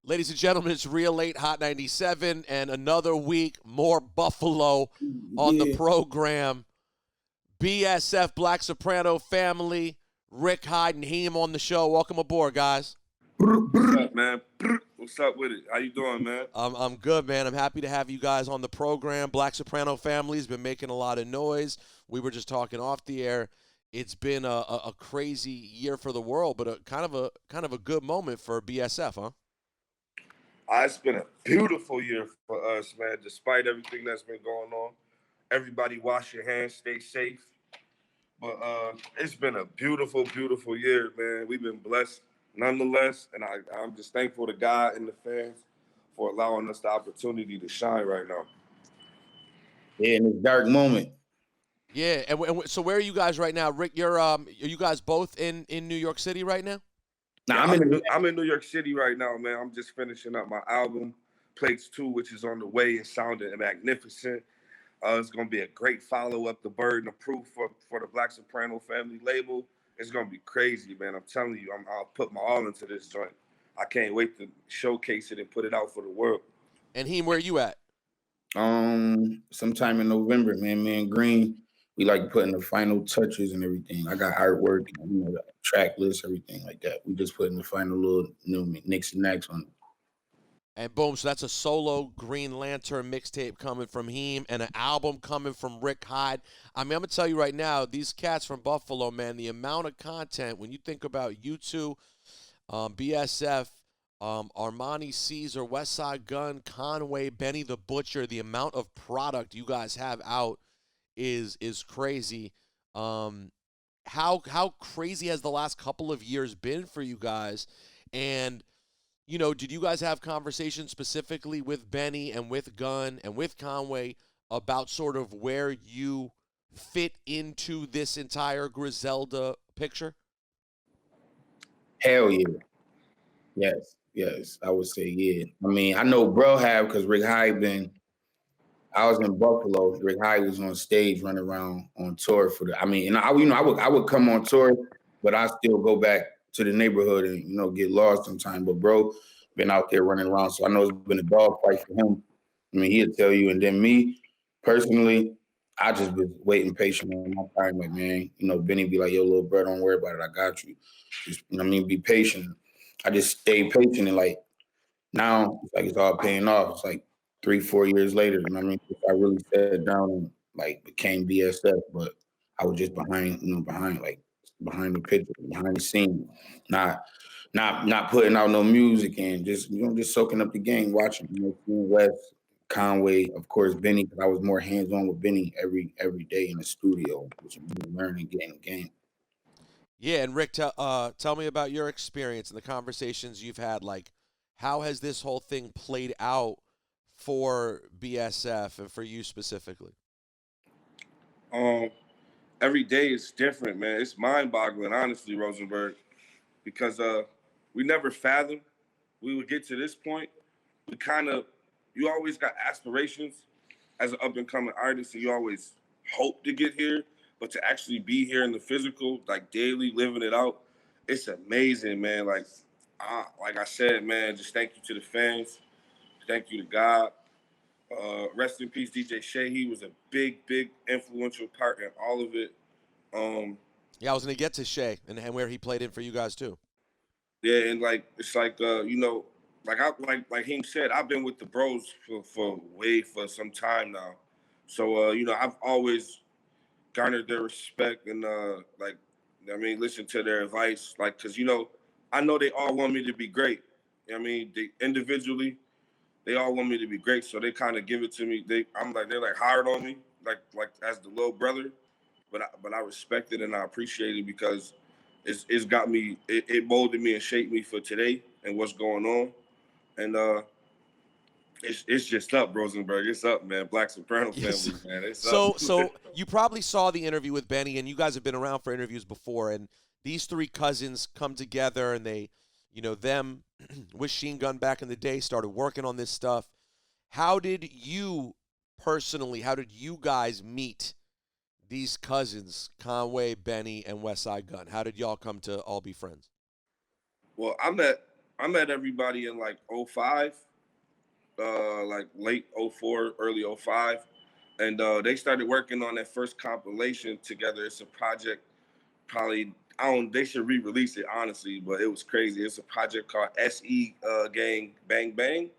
Ladies and gentlemen, it's Real Late Hot 97, and another week, more Buffalo on the program. BSF, Black Soprano family, Rick, Hyde, and Heem on the show. Welcome aboard, guys. What's up, man? What's up with it? How you doing, man? I'm good, man. I'm happy to have you guys on the program. Black Soprano family's been making a lot of noise. We were just talking off the air. It's been a crazy year for the world, but a kind of a good moment for BSF, huh? It's been a beautiful year for us, man. Despite everything that's been going on, everybody wash your hands, stay safe. But it's been a beautiful, beautiful year, man. We've been blessed nonetheless, and I'm just thankful to God and the fans for allowing us the opportunity to shine right now. Yeah, in this dark moment. Yeah, and so where are you guys right now, Rick? Are you guys both in New York City right now? Nah, I'm in New York City right now, man. I'm just finishing up my album, Plates 2, which is on the way. It's sounding magnificent. It's going to be a great follow-up, The Burden of Proof for the Black Soprano family label. It's going to be crazy, man. I'm telling you, I'll put my all into this joint. I can't wait to showcase it and put it out for the world. And Heem, where are you at? Sometime in November, man. Me and Green, we like putting the final touches and everything. I got artwork, track list, everything like that. We just putting the final little nicks and knacks on it. And boom, so that's a solo Green Lantern mixtape coming from Heem and an album coming from Rick Hyde. I mean, I'm going to tell you right now, these cats from Buffalo, man, the amount of content, when you think about you two, BSF, Armani Caesar, Westside Gun, Conway, Benny the Butcher, the amount of product you guys have out is crazy. How crazy has the last couple of years been for you guys? And did you guys have conversations specifically with Benny and with Gunn and with Conway about sort of where you fit into this entire Griselda picture? Hell yeah. Yes, I would say yeah. I mean, I know bro have because Rick Hyde I was in Buffalo. Rick Hyde was on stage running around on tour I would come on tour, but I still go back to the neighborhood and get lost sometime. But bro been out there running around, so I know it's been a dog fight for him. I mean, he'll tell you. And then me personally, I just was waiting patiently on my time. Like, man, Benny be like, yo, little bro, don't worry about it. I got you. Just, be patient. I just stayed patient, and like now it's like it's all paying off. It's like 3-4 years later, I really sat down and like became BSF, but I was just behind the picture, behind the scene, not putting out no music and just soaking up the game, watching, seeing Wes, Conway, of course, Benny, because I was more hands-on with Benny every day in the studio, which I'm learning, getting the game. Yeah, and Rick, tell me about your experience and the conversations you've had. Like, how has this whole thing played out for BSF and for you specifically? Every day is different, man. It's mind-boggling, honestly, Rosenberg, because we never fathomed we would get to this point. You always got aspirations as an up-and-coming artist, and you always hope to get here, but to actually be here in the physical, like daily, living it out, it's amazing, man. Like I said, man, just thank you to the fans. Thank you to God. Rest in peace, DJ Shay. He was a big, big influential part in all of it. Yeah, I was going to get to Shay and where he played in for you guys too. Yeah, and it's like Heem said, I've been with the bros for some time now. So I've always garnered their respect and listen to their advice, because I know they all want me to be great. Individually, they all want me to be great, so they kind of give it to me. They're hard on me, like as the little brother, but I respect it and I appreciate it because it's got me. It molded me and shaped me for today and what's going on, and it's just up, Rosenberg. It's up, man. Black Soprano family, man. It's up. So you probably saw the interview with Benny, and you guys have been around for interviews before, and these three cousins come together, and they, them with Sheen Gun back in the day started working on this stuff. How did you guys meet these cousins, Conway, Benny, and Westside Gun? How did y'all come to all be friends? Well, I met everybody in like '05, like late '04, early '05, and they started working on that first compilation together. It's a project, probably I don't. They should re-release it honestly, but it was crazy. It's a project called SE Gang Bang Bang.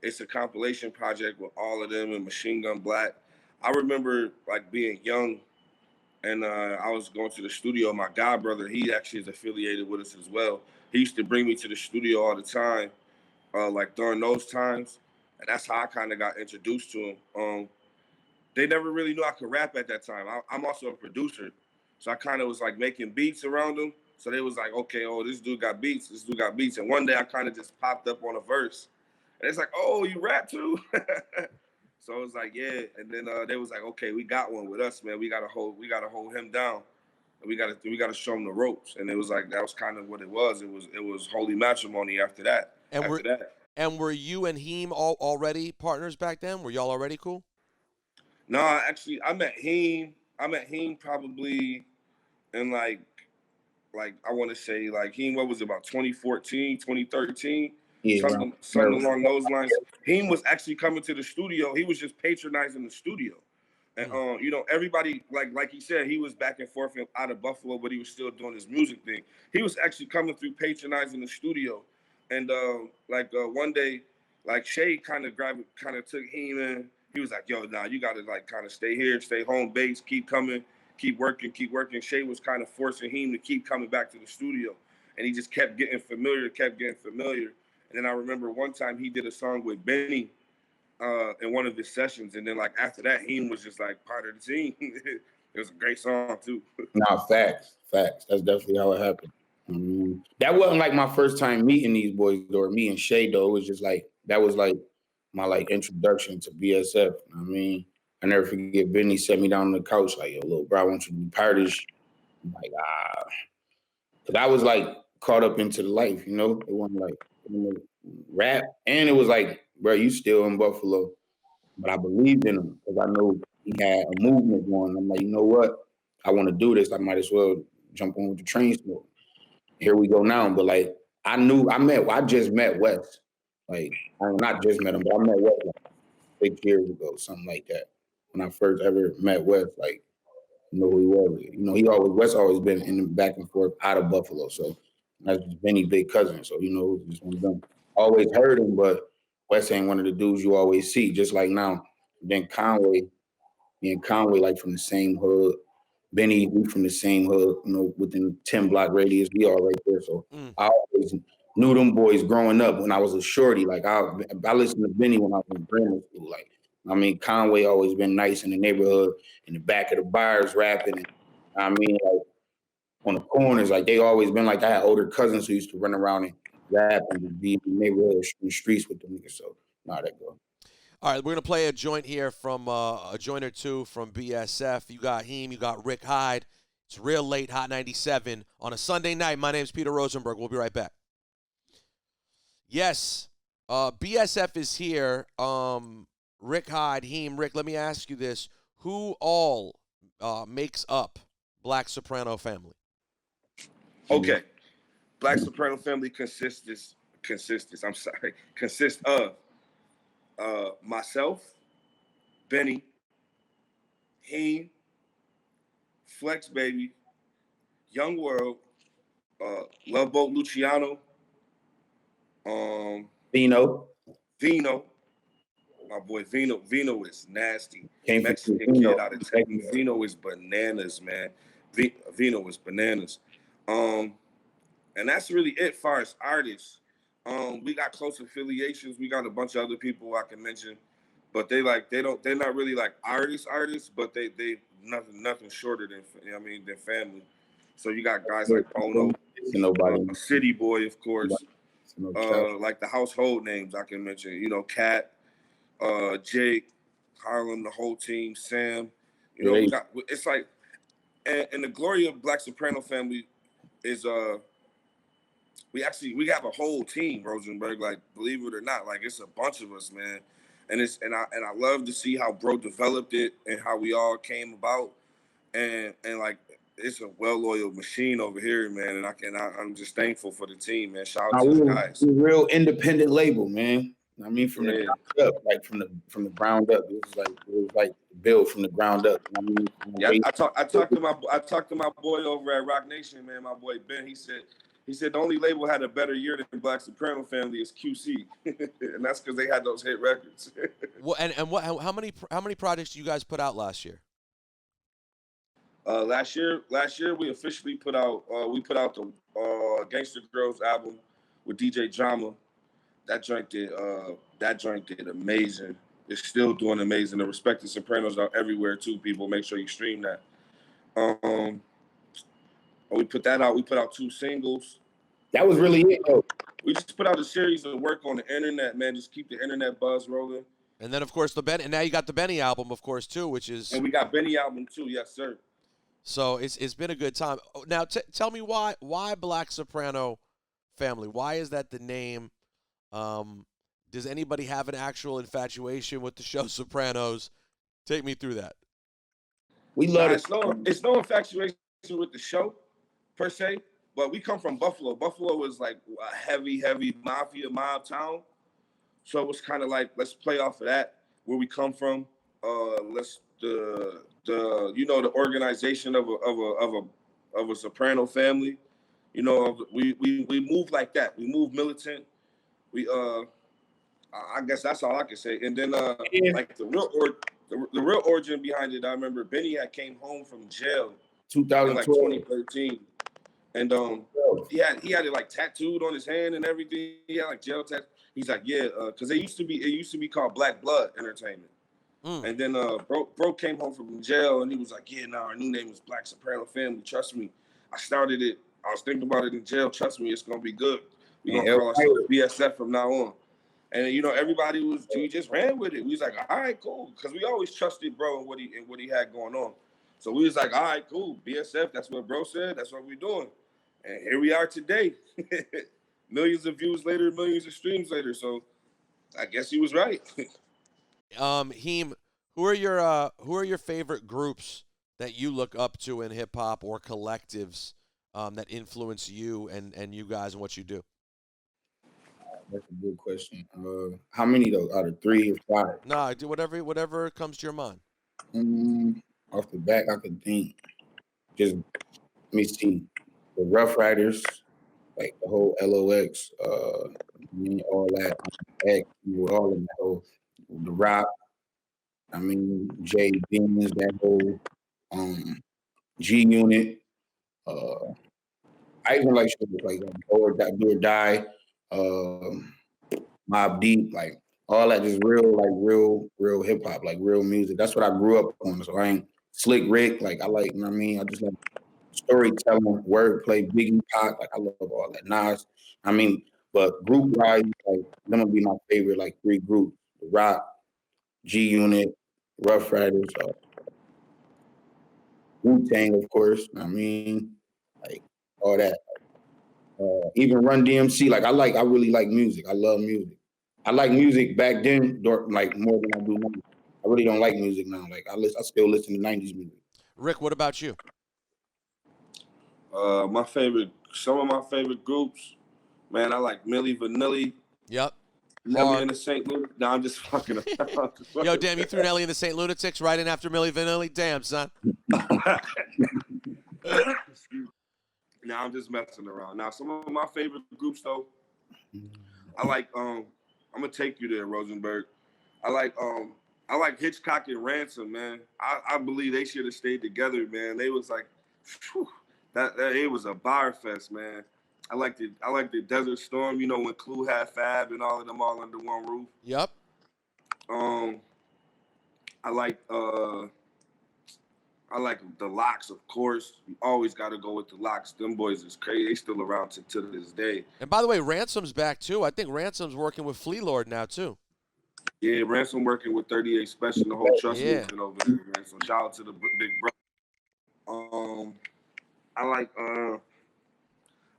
It's a compilation project with all of them and Machine Gun Black. I remember like being young and I was going to the studio. My god brother, he actually is affiliated with us as well. He used to bring me to the studio all the time, like during those times, and that's how I kind of got introduced to him. They never really knew I could rap at that time. I'm also a producer, so I kind of was like making beats around them. So they was like, okay, oh, this dude got beats. This dude got beats. And one day I kind of just popped up on a verse, and it's like, oh, you rap too? So I was like, yeah. And then they was like, okay, we got one with us, man. We gotta hold him down. And we gotta show him the ropes. And it was like that was kind of what it was. It was holy matrimony after that. And After were that. and were you and Heem already partners back then? Were y'all already cool? No, actually I met Heem. I met Heem probably in like I want to say like Heem, what was it, about 2014, 2013, Yeah, something along those lines. Heem was actually coming to the studio. He was just patronizing the studio. And everybody like he said, he was back and forth out of Buffalo, but he was still doing his music thing. He was actually coming through patronizing the studio. And one day, like Shay kind of took him in. He was like, "Yo, nah, you gotta like kind of stay here, stay home base, keep coming, keep working, keep working." Shay was kind of forcing him to keep coming back to the studio, and he just kept getting familiar, And then I remember one time he did a song with Benny in one of his sessions, and then like after that, Heem was just like part of the team. It was a great song too. nah, facts. That's definitely how it happened. That wasn't like my first time meeting these boys or me and Shay though. It was just like that was like my like introduction to BSF. I mean, I never forget Benny set me down on the couch like, yo, little bro, I want you to be part of this. I'm like, because I was like caught up into the life, you know. It wasn't like rap, and it was like, bro, you still in Buffalo, but I believed in him because I know he had a movement going. I'm like, you know what? I want to do this. I might as well jump on with the train smoke. Here we go now. But like, I just met Wes. Like, I not just met him, but I met Wes like 6 years ago, something like that. When I first ever met Wes, like, you know who he was. You know, Wes always been in the back and forth out of Buffalo. So that's just Benny's big cousin. So, you know, just one of them. Always heard him, but Wes ain't one of the dudes you always see, just like now. Then Conway, me and Conway, like from the same hood. Benny, we from the same hood, you know, within 10 block radius. We all right there. So I always knew them boys growing up when I was a shorty. Like I listened to Benny when I was in grammar school. Like, I mean, Conway always been nice in the neighborhood, in the back of the bars rapping. And I mean, like on the corners, like they always been like I had older cousins who used to run around and rap and be in the neighborhood, in the streets with them niggas. So that go. All right, we're gonna play a joint here from a joint or two from BSF. You got Heem, you got Rick Hyde. It's real late, Hot 97 on a Sunday night. My name's Peter Rosenberg. We'll be right back. Yes, BSF is here. Rick Hyde, Heem, Rick. Let me ask you this: who all makes up Black Soprano family? Okay, Black Soprano family consists of myself, Benny, Heem, Flex Baby, Young World, Love Boat Luciano, Vino, my boy Vino. Vino is nasty. Came Mexican kid out of Texas. Vino is bananas, man. Vino is bananas. And that's really it far as artists. We got close affiliations. We got a bunch of other people I can mention, but they're not really like artists, but they nothing shorter than than family. So you got guys like Ono, City Boy, of course, like the household names I can mention. You know, Cat, Jake, Harlem, the whole team, Sam. You know, it's like, and the glory of Black Soprano family is we have a whole team, Rosenberg. Like, believe it or not, like it's a bunch of us, man. And I love to see how bro developed it and how we all came about. and like it's a well-oiled machine over here, man. And I'm just thankful for the team, man. Shout out to the guys. We're a real independent label, man. I mean, from the Yeah. ground up, like from the ground up, it was like built from the ground up. I mean, Yeah, I talked to my boy over at Rock Nation, man. My boy Ben. He said the only label had a better year than Black Soprano Family is QC, and that's because they had those hit records. Well, and what? How many projects you guys put out last year? Last year we officially put out the Gangster Girls album with DJ Drama. That joint did amazing. It's still doing amazing. The Respected Sopranos are everywhere too. People, make sure you stream that. We put that out. We put out 2 singles. That was really it, though. We just put out a series of work on the internet, man. Just keep the internet buzz rolling. And then, of course, and now you got the Benny album, of course, too, which is. And we got Benny album too, yes, sir. So it's been a good time. Now, tell me why Black Soprano Family? Why is that the name? Does anybody have an actual infatuation with the show Sopranos? Take me through that. We love it. It's no infatuation with the show per se, but we come from Buffalo. Buffalo is like a heavy mafia mob town. So it was kind of like, let's play off of that, where we come from. The organization of a soprano family. You know, we move like that. We move militant. I guess that's all I can say. And then like the real origin behind it, I remember Benny had came home from jail 2012. in like 2013. And he had it like tattooed on his hand and everything. He had like jail tattoo. He's like, yeah, because it used to be called Black Blood Entertainment. And then bro came home from jail and he was like, yeah, our new name is Black Soprano Family. Trust me. I started it. I was thinking about it in jail. Trust me, it's gonna be good. We're gonna call ourselves BSF from now on. And everybody we just ran with it. We was like, all right, cool. Because we always trusted bro and what he had going on. So we was like, all right, cool. BSF, that's what bro said, that's what we're doing. And here we are today. Millions of views later, millions of streams later. So I guess he was right. Heem, who are your favorite groups that you look up to in hip hop or collectives that influence you and you guys and what you do? That's a good question. How many though? Out of 3 or 5? Nah, do whatever comes to your mind. Off the back, I could think. Just let me see. The Rough Riders, like the whole LOX, all that, all of that whole, the Rock. I mean, Jay Demons, that whole G Unit. I even like shit like Do or Die, Mobb Deep, like all that, just real hip hop, like real music. That's what I grew up on. So I ain't Slick Rick, like I like, you know what I mean? I just like storytelling, wordplay, Biggie, Pac, like I love all that. Nas, I mean, but group wise, like them would be my favorite, like 3 groups: The Rock, G Unit, Rough Riders, Wu-Tang, of course. I mean, like all that. Even Run DMC, like I really like music. I love music. I like music back then, like more than I do now. I really don't like music now. Like I still listen to 90s music. Rick, what about you? Some of my favorite groups, man, I like Milli Vanilli. Yep. Nelly and the St. Lunatics. No, I'm just fucking around. Yo, damn, you threw Nelly and the St. Lunatics right in after Milli Vanilli? Damn, son. Now I'm just messing around. Now, some of my favorite groups, though, I like, I'm going to take you there, Rosenberg. I like Hitchcock and Ransom, man. I believe they should have stayed together, man. They was like, whew, that it was a bar fest, man. I like the Desert Storm, when Clue had Fab and all of them all under one roof. Yep. I like the Locks, of course. You always got to go with the Locks. Them boys is crazy. They still around to this day. And by the way, Ransom's back too. I think Ransom's working with Flea Lord now too. Yeah, Ransom working with 38 Special, the whole trust movement over there, man. So shout out to the big brother.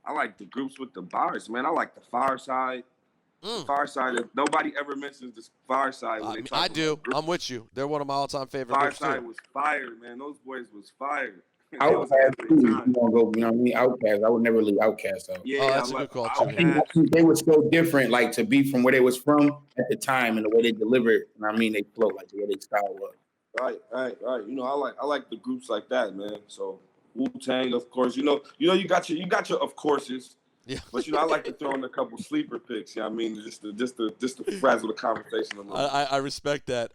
I like the groups with the bars, man. I like the Far Side. The Far Side. If nobody ever mentions the Far Side when they talk I about do. groups. I'm with you. They're one of my all-time favorite Far groups too. Side was fire, man. Those boys was fire. Outkast too. You know, you know what I mean? Outkast. I would never leave Outkast out. Yeah, Oh, that's a good call too. I think they were so different, like to be from where they was from at the time and the way they delivered. You know what I mean? They flow like the way they style was. Right. You know, I like the groups like that, man. So Wu-Tang, of course. You know, you got your of courses. Yeah. But you know, I like to throw in a couple sleeper picks. Yeah, I mean, just to frazzle the conversation a little. I respect that.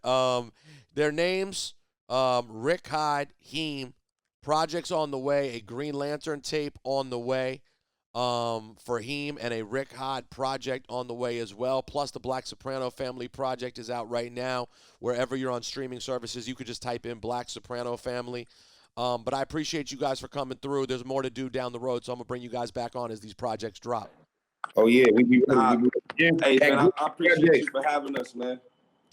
Their names: Rick Hyde, Heem. Projects on the way. A Green Lantern tape on the way. For Heem, and a Rick Hyde project on the way as well. Plus, the Black Soprano Family project is out right now. Wherever you're on streaming services, you could just type in Black Soprano Family. But I appreciate you guys for coming through. There's more to do down the road, so I'm going to bring you guys back on as these projects drop. Oh, yeah. We be ready. Hey, man, I appreciate you for having us, man.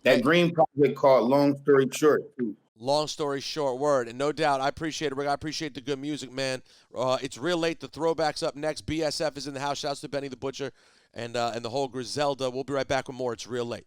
That Green project called Long Story Short, too. Long story short, word. And no doubt, I appreciate it, Rick. I appreciate the good music, man. It's real late. The throwback's up next. BSF is in the house. Shouts to Benny the Butcher and the whole Griselda. We'll be right back with more. It's real late.